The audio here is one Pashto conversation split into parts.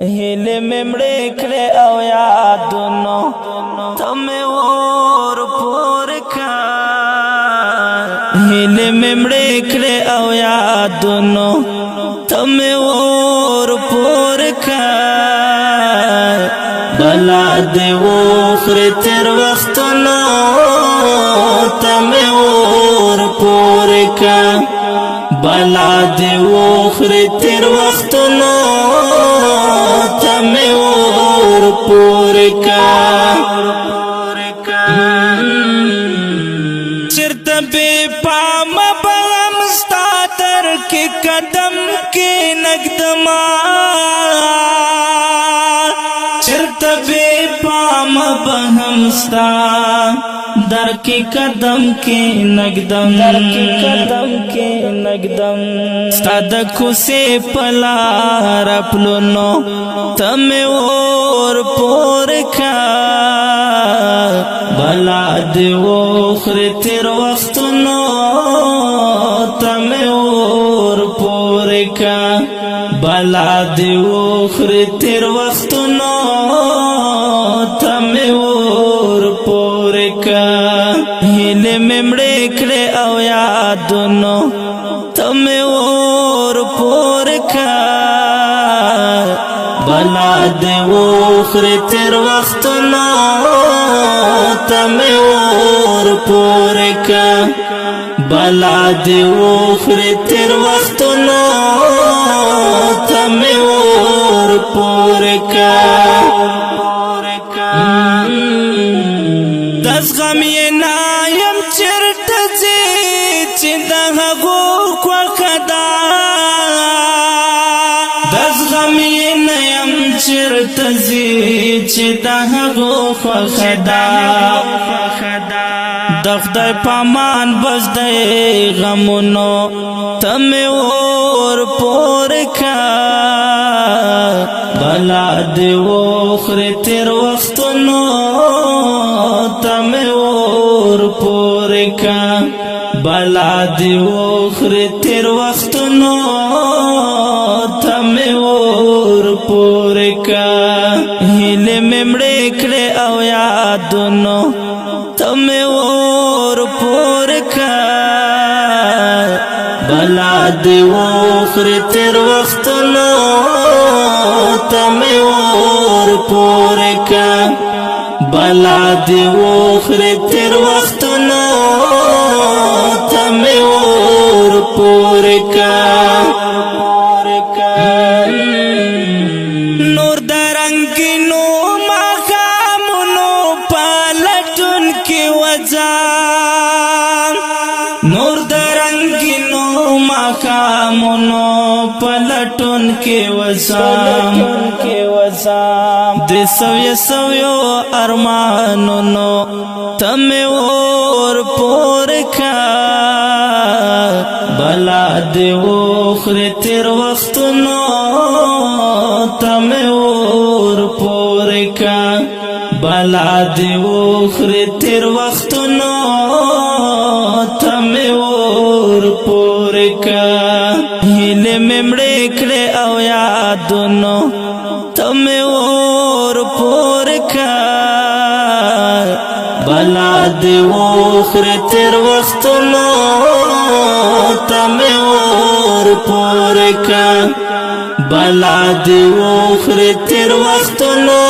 هیله ممړې کړې او یادونو ته مې ور پورې کا هیله ممړې کړې او یادونو ته مې ور پورې کا بلا دې وخرې تر وختونو ته مې ور پورې کا بلا دې وخرې تر وختونو تمہیں اور پور کا چرت بے پام بغم ستاتر کے قدم کے نقدما چرت بے پام بغم ستاتر در کی قدم کے نقدم صدقو سے پلا رپلونو تمہیں اور پور کا بلا دے وخر تیر وقتنو تمہیں اور پور کا بلا دے وخر تیر وقتنو تمہیں اور پور کا هیله ممړې کړې او یادونو ته مې ور پورې کا بلا دې وخرې تېر وختونو ته مې ور پورې کا بلا دې وخرې تېر وختونو ته مې ور پورې کا دس غم یې نایم چرته ځې چې د هغو خوښه ده دس غم یې نایم چرته ځې چې د هغو خوښه ده د خدای پامان بس دی غمونو ته مې ور پورې کا بلا دې وخرې تېر وختونو تمہیں اور پورے کا بلا دی وخرے تیر وقتنو تمہیں اور پورے کا ہیلے ممڑے کڑے او یادونو تمہیں اور پورے کا بلا دی وخرے تیر وقتنو تمہیں اور پورے کا بلا دی وخرے تیر وختونو تمہیں اور پورے کا نور درنگینو مقامونو پلټون کې وځم نور درنگینو مقامونو پلټون کې وځم د سویو ارمانونو تمہیں اور پورے کا بلا دے وخرے تیر وختونو تمہیں اور پورے کا بلا دے وخرے تیر وختونو تمہیں اور پورے کا ہیلے ممڑے کڑے او یادونو تمہیں اور پورے کا بلا دے وخرے تیر وختونو تمہیں اور پورے کا بلا دے وخرے تیر وختونو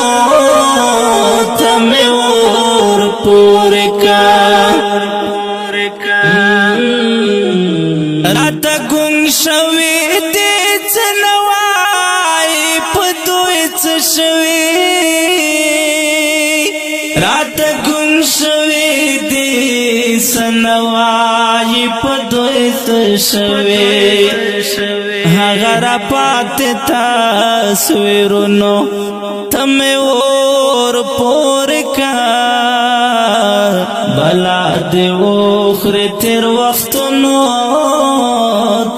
تمہیں اور پورے کا رات گنگ شوی دے چنوائی پدوی چشوی رات گنگ شوی دے سنوائی پدوی چشوی ہغرا پاتے تصویرونو تمہیں اور پورے کا بلا دے وخرے تیر وختونو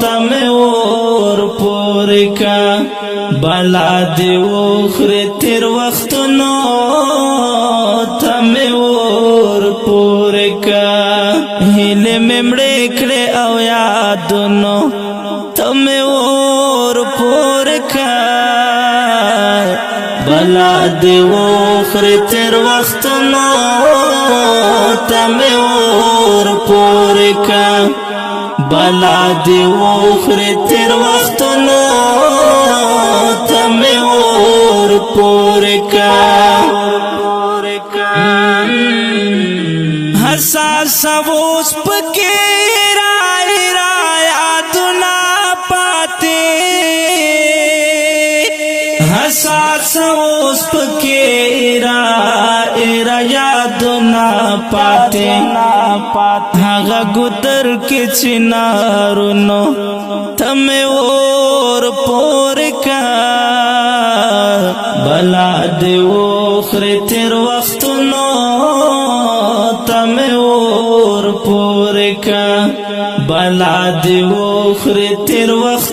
تمہیں اور پورے کا بلا دے وخرے تیر وختونو تمہیں اور پورے کا ہیلے ممڑے کڑے او یادونو تمہیں اور پورے کا بلا دی وخری تیر وختنو تمی اور پوری کا بلا دی وخری تیر وختنو تمی اور پوری کا حساس ووس پکی رائی یادنا پاتے حساس ووس پکی رائی یادنا پاتے هغه ګدر کې چنارونو تمه اور پور کا بلا دی وخری تیر وختونو تمه اور پور کا بلا دی وخری تیر وخت